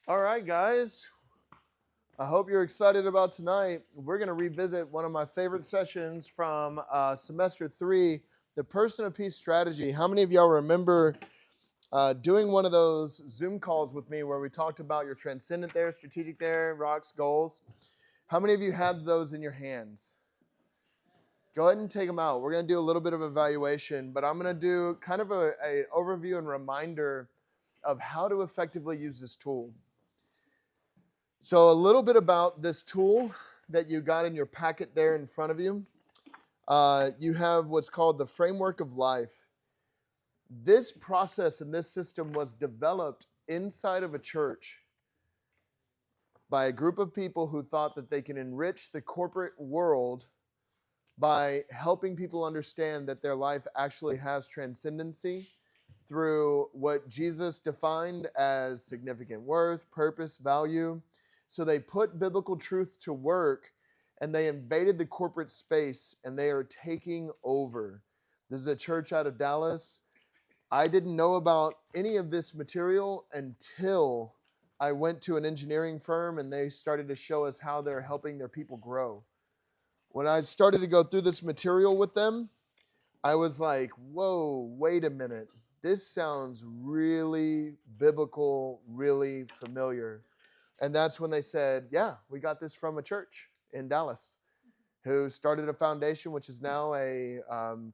All right, guys. I hope you're excited about tonight. We're going to revisit one of my favorite sessions from semester 3, the Person of Peace Strategy. How many of y'all remember doing one of those Zoom calls with me where we talked about your transcendent there, strategic there, rocks, goals? How many of you had those in your hands? Go ahead and take them out. We're going to do a little bit of evaluation, but I'm going to do kind of an overview and reminder of how to effectively use this tool. So a little bit about this tool that you got in your packet there in front of you. You have what's called the framework of life. This process and this system was developed inside of a church by a group of people who thought that they can enrich the corporate world by helping people understand that their life actually has transcendency through what Jesus defined as significant worth, purpose, value. So they put biblical truth to work and they invaded the corporate space and they are taking over. This is a church out of Dallas. I didn't know about any of this material until I went to an engineering firm and they started to show us how they're helping their people grow. When I started to go through this material with them, I was like, whoa, wait a minute. This sounds really biblical, really familiar. And that's when they said, yeah, we got this from a church in Dallas who started a foundation, which is now a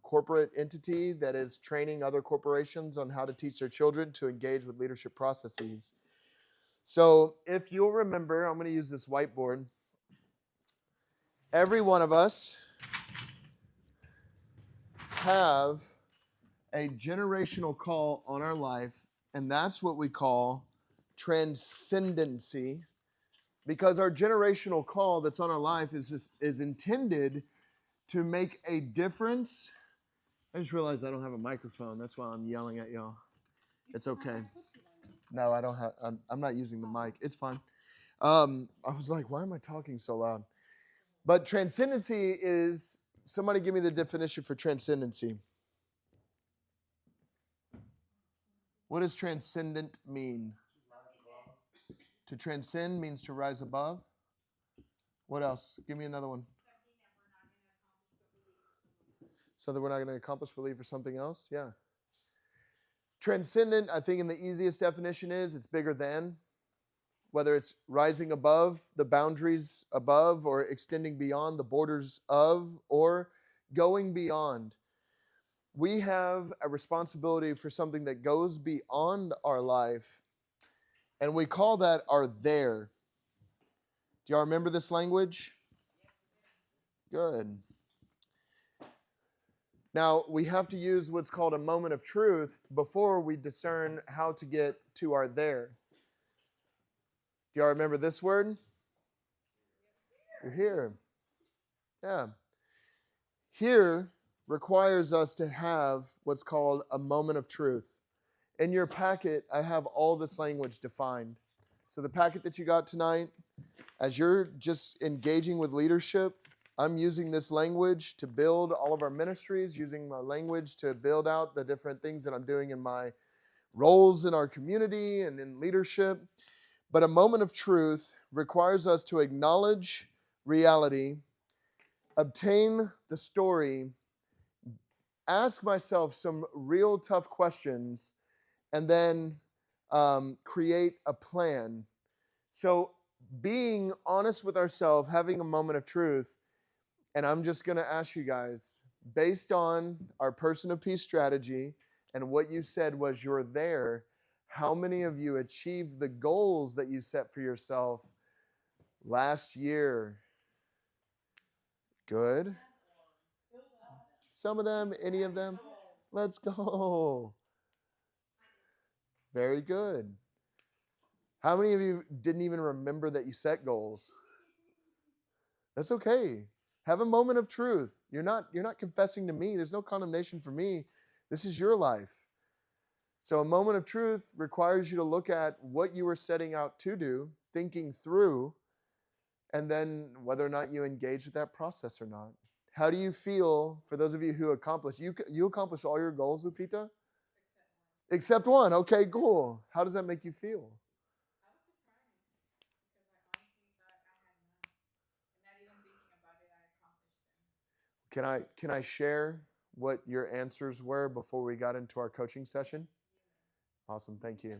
corporate entity that is training other corporations on how to teach their children to engage with leadership processes. So if you'll remember, I'm going to use this whiteboard. Every one of us have a generational call on our life, and that's what we call transcendency, because our generational call that's on our life is intended to make a difference. I just realized I don't have a microphone. That's why I'm yelling at y'all. It's okay. No, I don't have. I'm not using the mic. It's fine. I was like, why am I talking so loud? But transcendency is, somebody give me the definition for transcendency. What does transcendent mean? To transcend means to rise above. What else? Give me another one. Something we're not going to accomplish, believe for something else? Yeah. Transcendent, I think in the easiest definition is it's bigger than. Whether it's rising above the boundaries above or extending beyond the borders of or going beyond. We have a responsibility for something that goes beyond our life, and we call that our there. Do y'all remember this language? Good. Now, we have to use what's called a moment of truth before we discern how to get to our there. Do y'all remember this word? You're here. Yeah. Here requires us to have what's called a moment of truth. In your packet, I have all this language defined. So the packet that you got tonight, as you're just engaging with leadership, I'm using this language to build all of our ministries, using my language to build out the different things that I'm doing in my roles in our community and in leadership. But a moment of truth requires us to acknowledge reality, obtain the story, ask myself some real tough questions, and then create a plan. So being honest with ourselves, having a moment of truth, and I'm just going to ask you guys, based on our Person of Peace strategy and what you said was you're there, how many of you achieved the goals that you set for yourself last year? Good. Some of them, any of them? Let's go. Very good. How many of you didn't even remember that you set goals? That's okay. Have a moment of truth. You're not confessing to me. There's no condemnation for me. This is your life. So a moment of truth requires you to look at what you were setting out to do, thinking through, and then whether or not you engage with that process or not. How do you feel, for those of you who accomplished, you accomplished all your goals, Lupita? Except one. Okay, cool. How does that make you feel? Can I share what your answers were before we got into our coaching session? Awesome, thank you.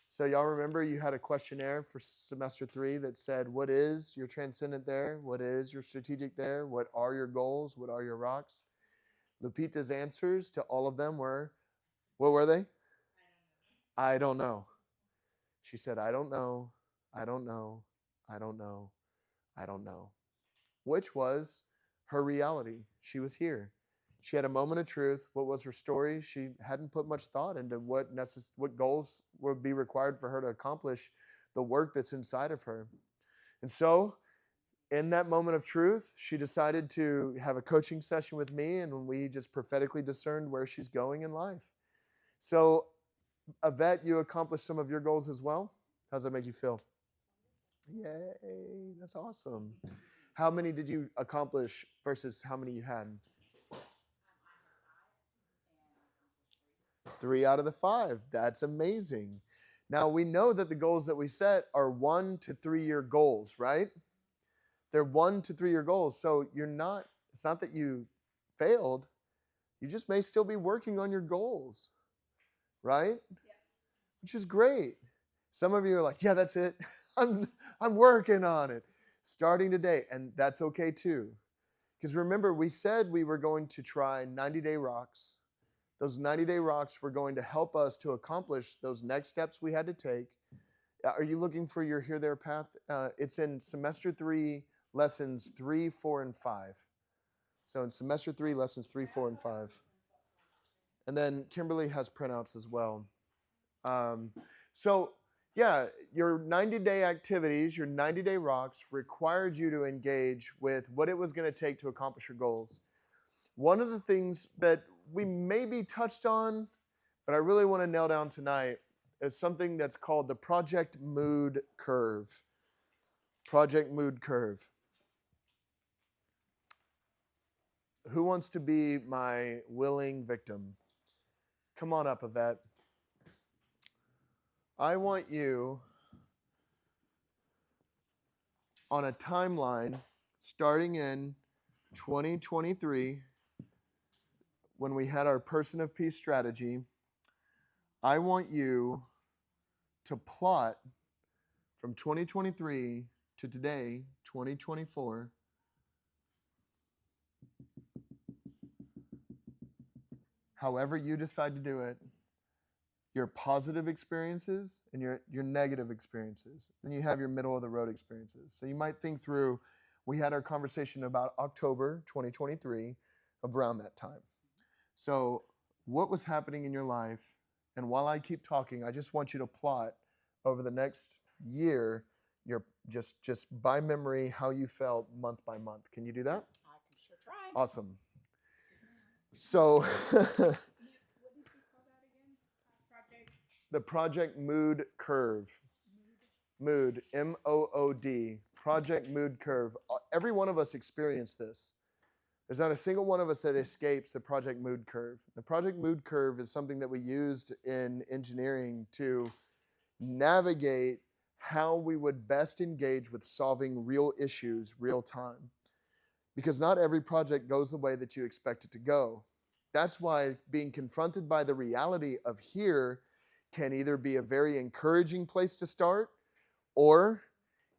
So y'all remember you had a questionnaire for semester 3 that said, what is your transcendent there? What is your strategic there? What are your goals? What are your rocks? Lupita's answers to all of them were, what were they? I don't know. She said, I don't know. I don't know. I don't know. I don't know. Which was her reality. She was here. She had a moment of truth. What was her story? She hadn't put much thought into what goals would be required for her to accomplish the work that's inside of her. And so, in that moment of truth, she decided to have a coaching session with me, and we just prophetically discerned where she's going in life. So, Yvette, you accomplished some of your goals as well. How does that make you feel? Yay, that's awesome. How many did you accomplish versus how many you had? 3 out of the 5. That's amazing. Now, we know that the goals that we set are 1 to 3 year goals, right? They're 1 to 3 year goals. So it's not that you failed. You just may still be working on your goals, right? Yeah. Which is great. Some of you are like, yeah, that's it. I'm working on it. Starting today. And that's okay too. Because remember, we said we were going to try 90-day rocks. Those 90-day rocks were going to help us to accomplish those next steps we had to take. Are you looking for your Here There path? It's in semester 3, lessons 3, 4, and 5. So in semester 3, lessons 3, 4, and 5. And then Kimberly has printouts as well. Yeah, your 90-day activities, your 90-day rocks required you to engage with what it was going to take to accomplish your goals. One of the things that we maybe touched on, but I really want to nail down tonight, is something that's called the Project Mood Curve. Project Mood Curve. Who wants to be my willing victim? Come on up, Yvette. I want you on a timeline starting in 2023, when we had our Person of Peace strategy. I want you to plot from 2023 to today, 2024, however you decide to do it, your positive experiences and your negative experiences. Then you have your middle of the road experiences. So you might think through, we had our conversation about October 2023 around that time. So what was happening in your life? And while I keep talking, I just want you to plot over the next year, your just by memory, how you felt month by month. Can you do that? I can sure try. Awesome. So the Project Mood Curve. Mood, M-O-O-D. Project Mood Curve. Every one of us experienced this. There's not a single one of us that escapes the Project Mood Curve. The Project Mood Curve is something that we used in engineering to navigate how we would best engage with solving real issues real time. Because not every project goes the way that you expect it to go. That's why being confronted by the reality of here can either be a very encouraging place to start, or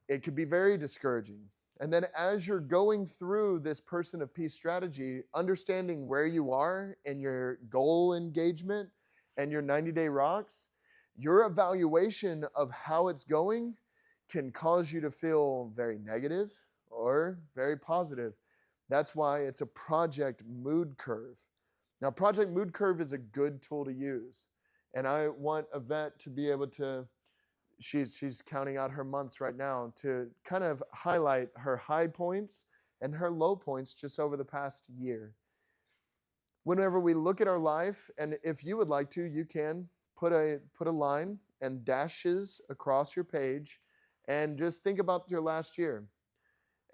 it could be very discouraging. And then as you're going through this Person of Peace strategy, understanding where you are in your goal engagement and your 90-day rocks, your evaluation of how it's going can cause you to feel very negative or very positive. That's why it's a Project Mood Curve. Now, Project Mood Curve is a good tool to use. And I want Yvette to be able to, she's counting out her months right now, to kind of highlight her high points and her low points just over the past year. Whenever we look at our life, and if you would like to, you can put a line and dashes across your page and just think about your last year.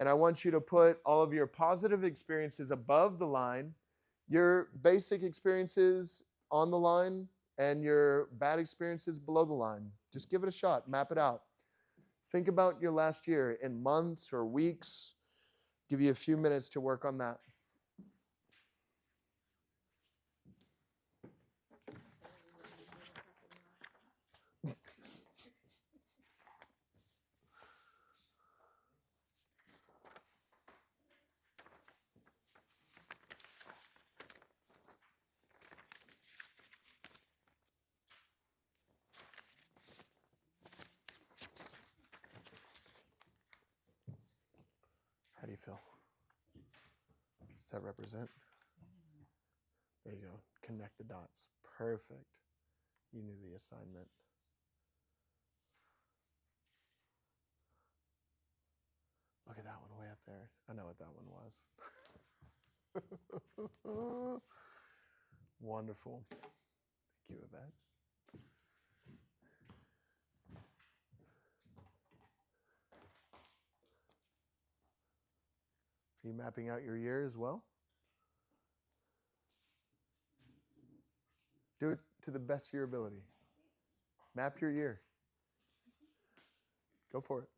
And I want you to put all of your positive experiences above the line, your basic experiences on the line, and your bad experiences below the line. Just give it a shot. Map it out. Think about your last year in months or weeks. Give you a few minutes to work on that. you feel? Does that represent? There you go. Connect the dots. Perfect. You knew the assignment. Look at that one way up there. I know what that one was. Wonderful. Thank you, Yvette. Are you mapping out your year as well? Do it to the best of your ability. Map your year. Go for it.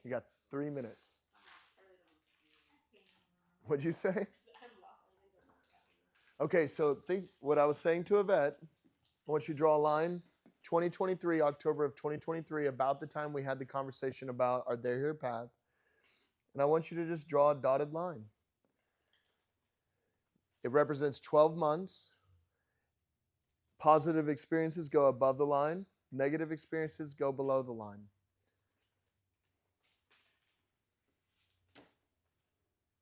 You got 3 minutes. What'd you say? Okay, so think what I was saying to Yvette. I want you to draw a line. 2023, October of 2023, about the time we had the conversation about our There Here path. And I want you to just draw a dotted line. It represents 12 months. Positive experiences go above the line. Negative experiences go below the line.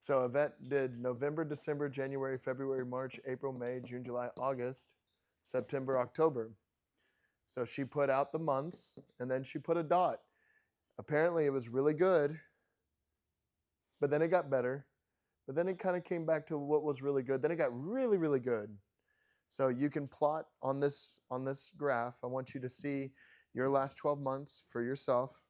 So Yvette did November, December, January, February, March, April, May, June, July, August, September, October. So she put out the months, and then she put a dot. Apparently it was really good, but then it got better. But then it kind of came back to what was really good. Then it got really, really good. So you can plot on this graph. I want you to see your last 12 months for yourself.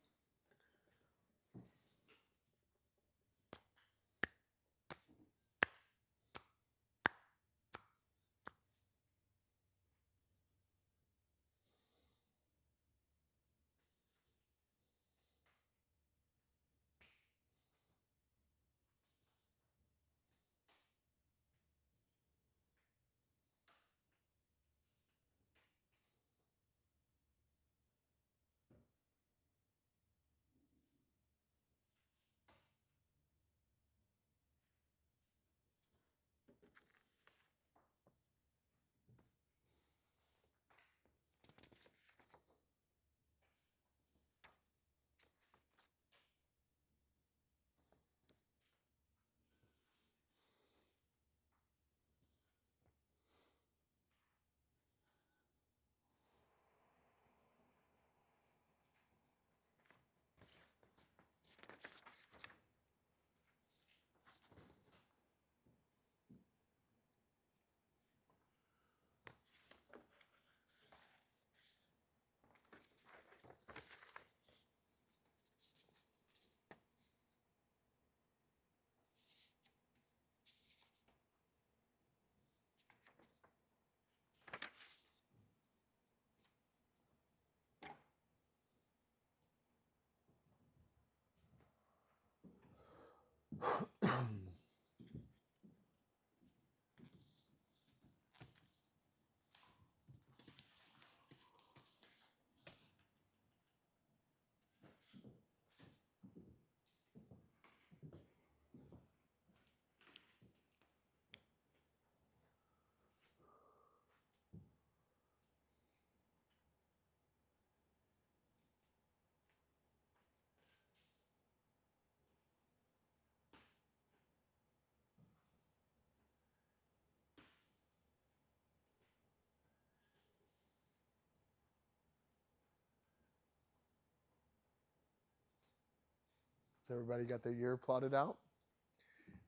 So everybody got their year plotted out?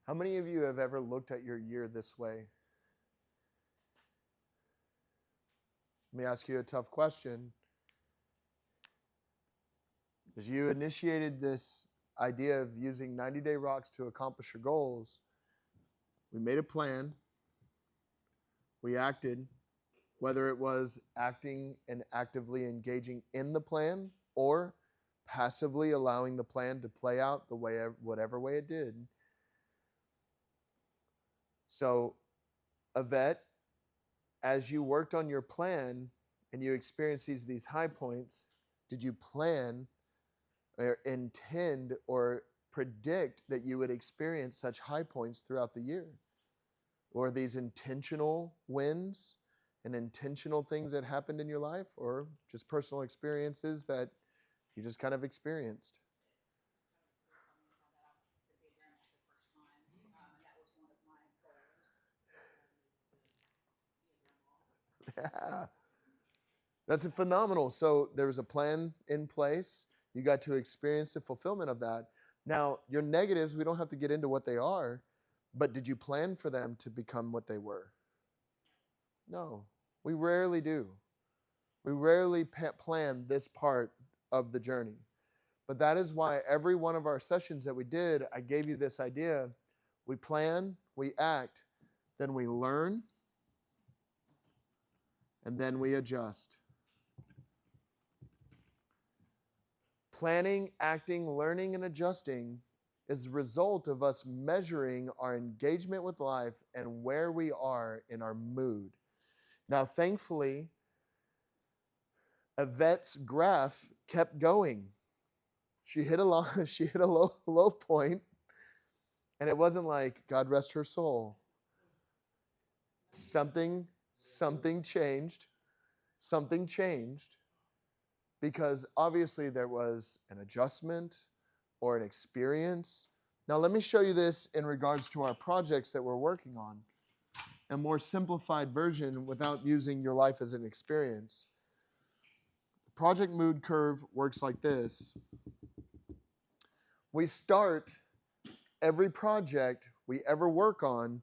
How many of you have ever looked at your year this way? Let me ask you a tough question. As you initiated this idea of using 90-day rocks to accomplish your goals, we made a plan. We acted, whether it was acting and actively engaging in the plan or passively allowing the plan to play out the way, whatever way it did. So, Yvette, as you worked on your plan and you experienced these high points, did you plan or intend or predict that you would experience such high points throughout the year? Or these intentional wins and intentional things that happened in your life, or just personal experiences that you just kind of experienced? Yeah. That's phenomenal. So there was a plan in place. You got to experience the fulfillment of that. Now, your negatives, we don't have to get into what they are, but did you plan for them to become what they were? No, we rarely do. We rarely plan this part of the journey. But that is why every one of our sessions that we did, I gave you this idea. We plan, we act, then we learn, and then we adjust. Planning, acting, learning, and adjusting is the result of us measuring our engagement with life and where we are in our mood. Now, thankfully, Yvette's graph kept going. She hit a she hit a low point, and it wasn't like, God rest her soul. Something changed. Something changed because obviously there was an adjustment or an experience. Now, let me show you this in regards to our projects that we're working on. A more simplified version without using your life as an experience. The project mood curve works like this. We start every project we ever work on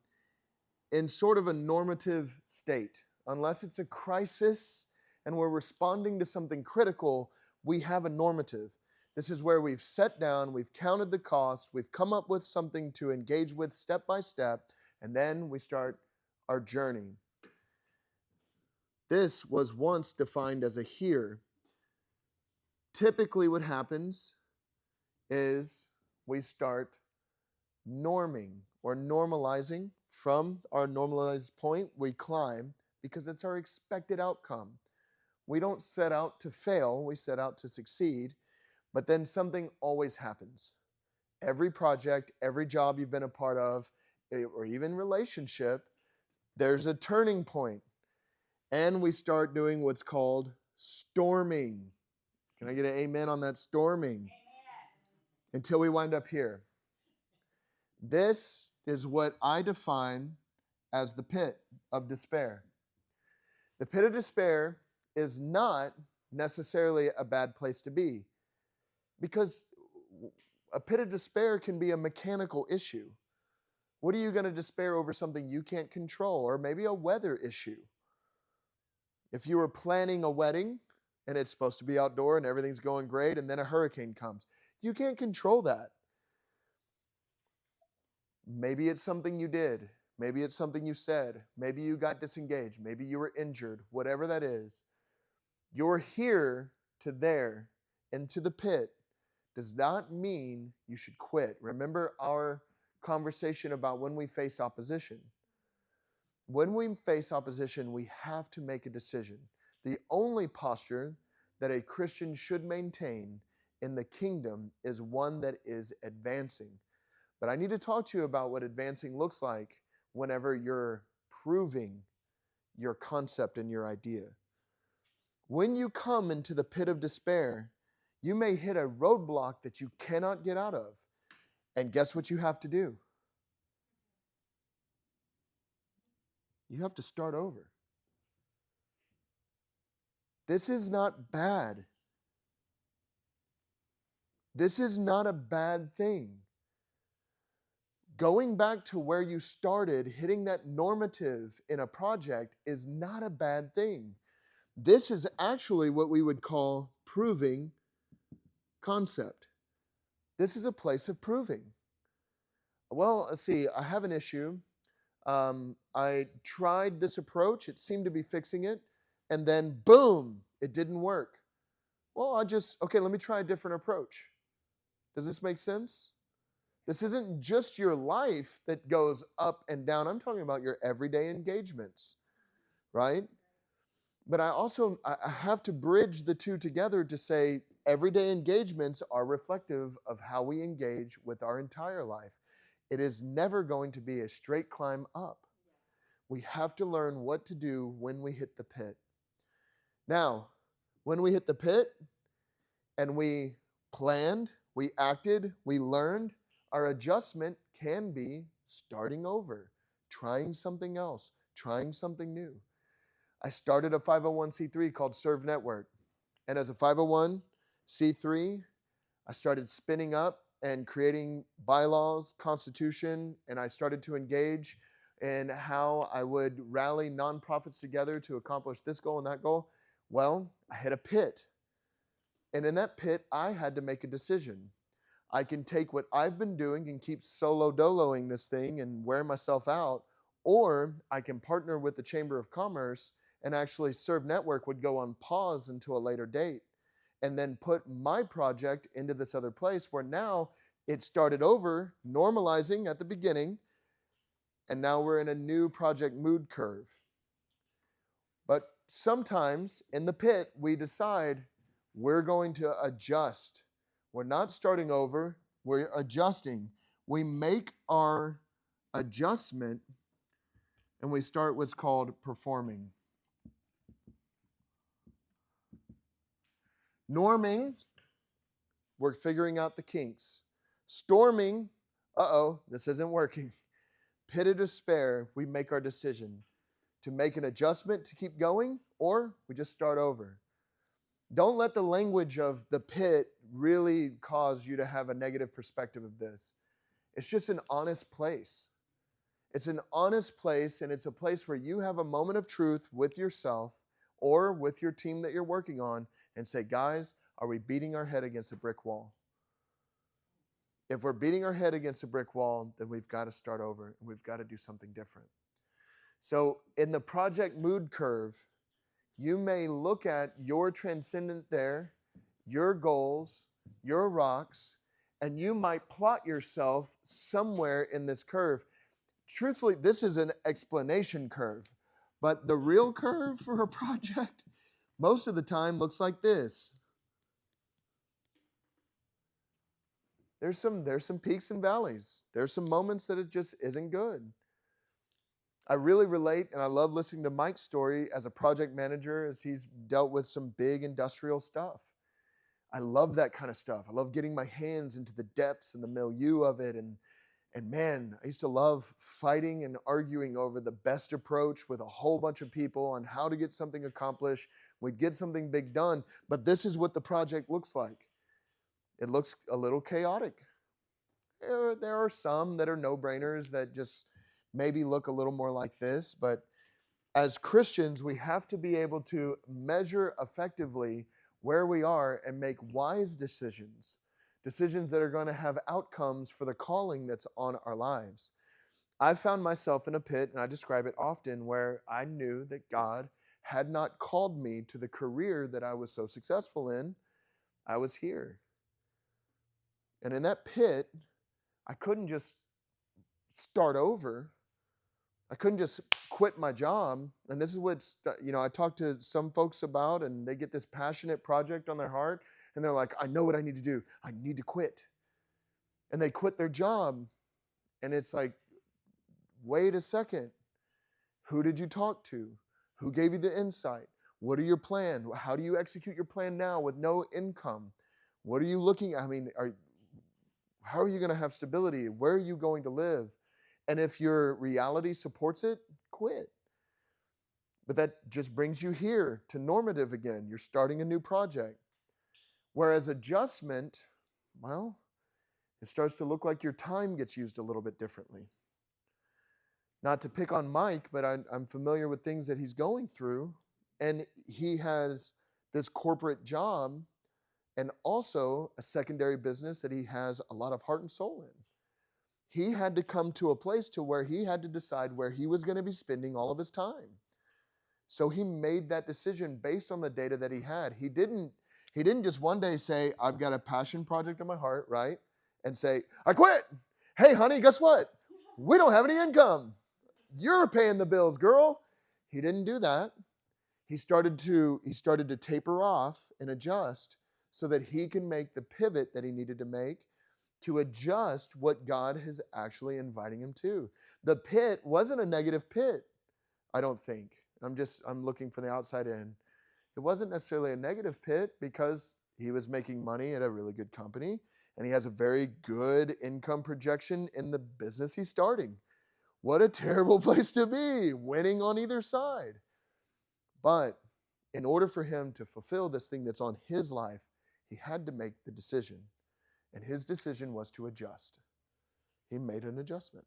in sort of a normative state. Unless it's a crisis and we're responding to something critical, we have a normative. This is where we've sat down, we've counted the cost, we've come up with something to engage with step by step, and then we start our journey. This was once defined as a here. Typically what happens is we start norming or normalizing. From our normalized point, we climb because it's our expected outcome. We don't set out to fail, we set out to succeed, but then something always happens. Every project, every job you've been a part of, or even relationship, there's a turning point. And we start doing what's called storming. Can I get an amen on that storming? Amen. Until we wind up here. This is what I define as the pit of despair. The pit of despair is not necessarily a bad place to be, because a pit of despair can be a mechanical issue. What are you going to despair over? Something you can't control, or maybe a weather issue. If you were planning a wedding and it's supposed to be outdoor and everything's going great and then a hurricane comes, you can't control that. Maybe it's something you did. Maybe it's something you said. Maybe you got disengaged. Maybe you were injured. Whatever that is, you're here to there into the pit does not mean you should quit. Remember our conversation about when we face opposition. When we face opposition, we have to make a decision. The only posture that a Christian should maintain in the kingdom is one that is advancing. But I need to talk to you about what advancing looks like whenever you're proving your concept and your idea. When you come into the pit of despair, you may hit a roadblock that you cannot get out of. And guess what you have to do? You have to start over. This is not bad. This is not a bad thing. Going back to where you started, hitting that normative in a project is not a bad thing. This is actually what we would call proving concept. This is a place of proving. Well, let's see, I have an issue. I tried this approach, it seemed to be fixing it, and then boom, it didn't work. Well, let me try a different approach. Does this make sense? This isn't just your life that goes up and down. I'm talking about your everyday engagements, right? But I have to bridge the two together to say everyday engagements are reflective of how we engage with our entire life. It is never going to be a straight climb up. We have to learn what to do when we hit the pit. Now, when we hit the pit and we planned, we acted, we learned, our adjustment can be starting over, trying something else, trying something new. I started a 501c3 called Serve Network. And as a 501c3, I started spinning up and creating bylaws, constitution, and I started to engage in how I would rally nonprofits together to accomplish this goal and that goal. Well, I hit a pit. And in that pit, I had to make a decision. I can take what I've been doing and keep solo doloing this thing and wearing myself out, or I can partner with the Chamber of Commerce and actually Serve Network would go on pause until a later date, and then put my project into this other place where now it started over, normalizing at the beginning, and now we're in a new project mood curve. But sometimes in the pit, we decide we're going to adjust. We're not starting over, we're adjusting. We make our adjustment and we start what's called performing. Norming, we're figuring out the kinks. Storming, this isn't working. Pit of despair, we make our decision to make an adjustment to keep going, or we just start over. Don't let the language of the pit really cause you to have a negative perspective of this. It's just an honest place. It's an honest place, and it's a place where you have a moment of truth with yourself or with your team that you're working on and say, guys, are we beating our head against a brick wall? If we're beating our head against a brick wall, then we've got to start over and we've got to do something different. So in the project mood curve, you may look at your transcendent there, your goals, your rocks, and you might plot yourself somewhere in this curve. Truthfully, this is an explanation curve, but the real curve for a project most of the time looks like this. There's some peaks and valleys. There's some moments that it just isn't good. I really relate, and I love listening to Mike's story as a project manager as he's dealt with some big industrial stuff. I love that kind of stuff. I love getting my hands into the depths and the milieu of it. And man, I used to love fighting and arguing over the best approach with a whole bunch of people on how to get something accomplished. We'd get something big done, but this is what the project looks like. It looks a little chaotic. There are some that are no-brainers that just maybe look a little more like this, but as Christians, we have to be able to measure effectively where we are and make wise decisions that are going to have outcomes for the calling that's on our lives. I found myself in a pit, and I describe it often, where I knew that God had not called me to the career that I was so successful in. I was here. And in that pit, I couldn't just start over. I couldn't just quit my job. And this is what, I talk to some folks about, and they get this passionate project on their heart, and they're like, I know what I need to do. I need to quit. And they quit their job. And it's like, wait a second. Who did you talk to? Who gave you the insight? What are your plans? How do you execute your plan now with no income? What are you looking at? How are you going to have stability? Where are you going to live? And if your reality supports it, quit. But that just brings you here to normative again. You're starting a new project. Whereas adjustment, well, it starts to look like your time gets used a little bit differently. Not to pick on Mike, but I'm familiar with things that he's going through. And he has this corporate job and also a secondary business that he has a lot of heart and soul in. He had to come to a place to where he had to decide where he was going to be spending all of his time. So he made that decision based on the data that he had. He didn't just one day say, I've got a passion project in my heart, right? And say, I quit. Hey, honey, guess what? We don't have any income. You're paying the bills, girl. He didn't do that. He started to taper off and adjust so that he can make the pivot that he needed to make to adjust what God is actually inviting him to. The pit wasn't a negative pit, I don't think. I'm looking for the outside in. It wasn't necessarily a negative pit because he was making money at a really good company and he has a very good income projection in the business he's starting. What a terrible place to be, winning on either side. But in order for him to fulfill this thing that's on his life, he had to make the decision. And his decision was to adjust. He made an adjustment.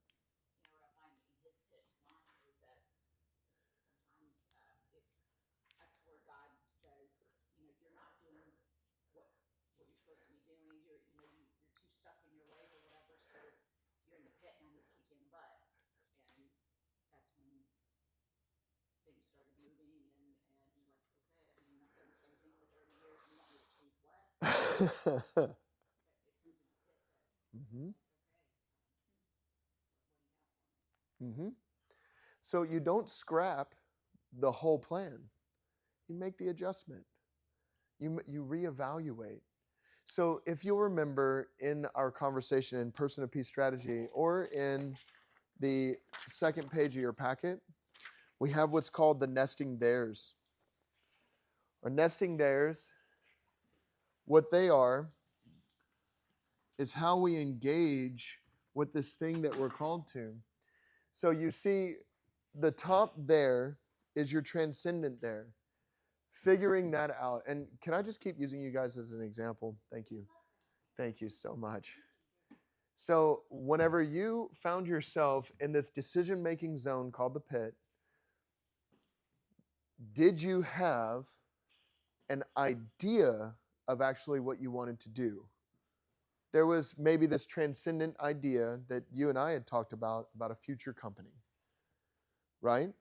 Mm-hmm. Mm-hmm. So you don't scrap the whole plan. You make the adjustment. You reevaluate. So if you'll remember in our conversation in Person of Peace Strategy or in the second page of your packet, we have what's called the nesting theirs. Or nesting theirs, what they are is how we engage with this thing that we're called to. So you see, the top there is your transcendent there. Figuring that out. And can I just keep using you guys as an example? Thank you. Thank you so much. So whenever you found yourself in this decision-making zone called the pit, did you have an idea of actually what you wanted to do? There was maybe this transcendent idea that you and I had talked about a future company, right?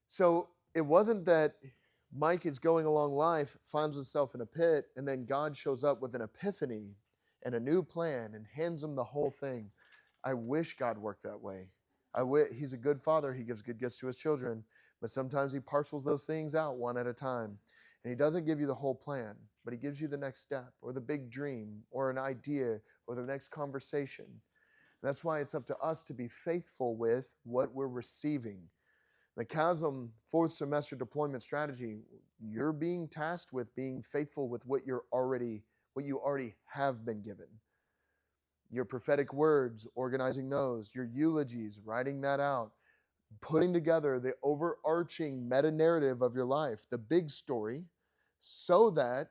So it wasn't that Mike is going along life, finds himself in a pit, and then God shows up with an epiphany and a new plan and hands him the whole thing. I wish God worked that way. He's a good father. He gives good gifts to his children, but sometimes he parcels those things out one at a time. And he doesn't give you the whole plan, but he gives you the next step or the big dream or an idea or the next conversation. And that's why it's up to us to be faithful with what we're receiving. The Chasm 4th semester deployment strategy, you're being tasked with being faithful with what you already have been given. Your prophetic words, organizing those, your eulogies, writing that out, putting together the overarching meta-narrative of your life, the big story, so that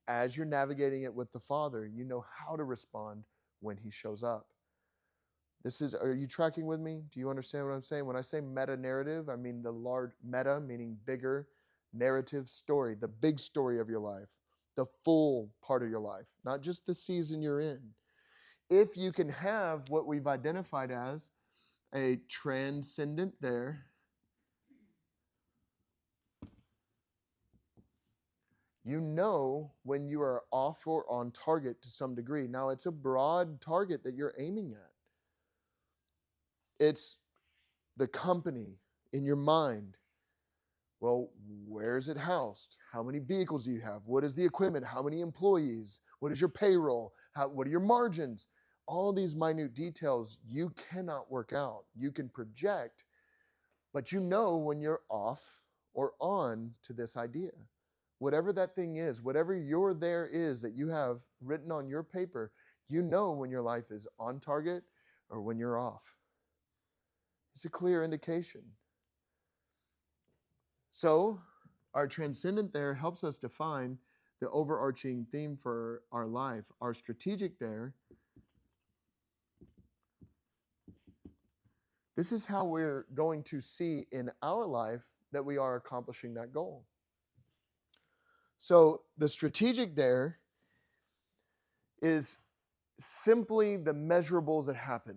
as you're navigating it with the Father, you know how to respond when he shows up. Are you tracking with me? Do you understand what I'm saying? When I say meta-narrative, I mean the large meta, meaning bigger, narrative story, the big story of your life, the full part of your life, not just the season you're in. If you can have what we've identified as a transcendent there, you know when you are off or on target to some degree. Now, it's a broad target that you're aiming at. It's the company in your mind. Well, where is it housed? How many vehicles do you have? What is the equipment? How many employees? What is your payroll? What are your margins? All these minute details you cannot work out. You can project, but you know when you're off or on to this idea. Whatever that thing is, whatever your there is that you have written on your paper, you know when your life is on target or when you're off. It's a clear indication. So our transcendent there helps us define the overarching theme for our life. Our strategic there, this is how we're going to see in our life that we are accomplishing that goal. So the strategic there is simply the measurables that happen.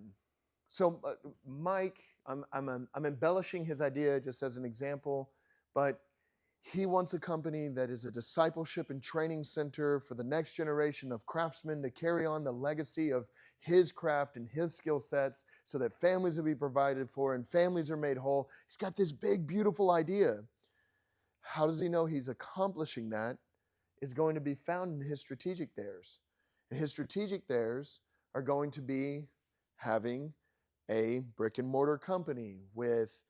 So Mike, I'm embellishing his idea just as an example, but he wants a company that is a discipleship and training center for the next generation of craftsmen to carry on the legacy of his craft and his skill sets so that families will be provided for and families are made whole. He's got this big, beautiful idea. How does he know he's accomplishing that? Is going to be found in his strategic theirs. And his strategic theirs are going to be having a brick and mortar company with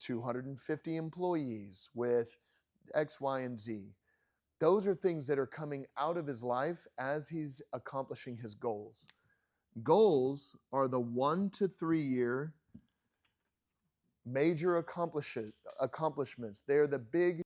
250 employees, with X, Y, and Z. Those are things that are coming out of his life as he's accomplishing his goals. Goals are the 1 to 3 year major accomplishments. They're the big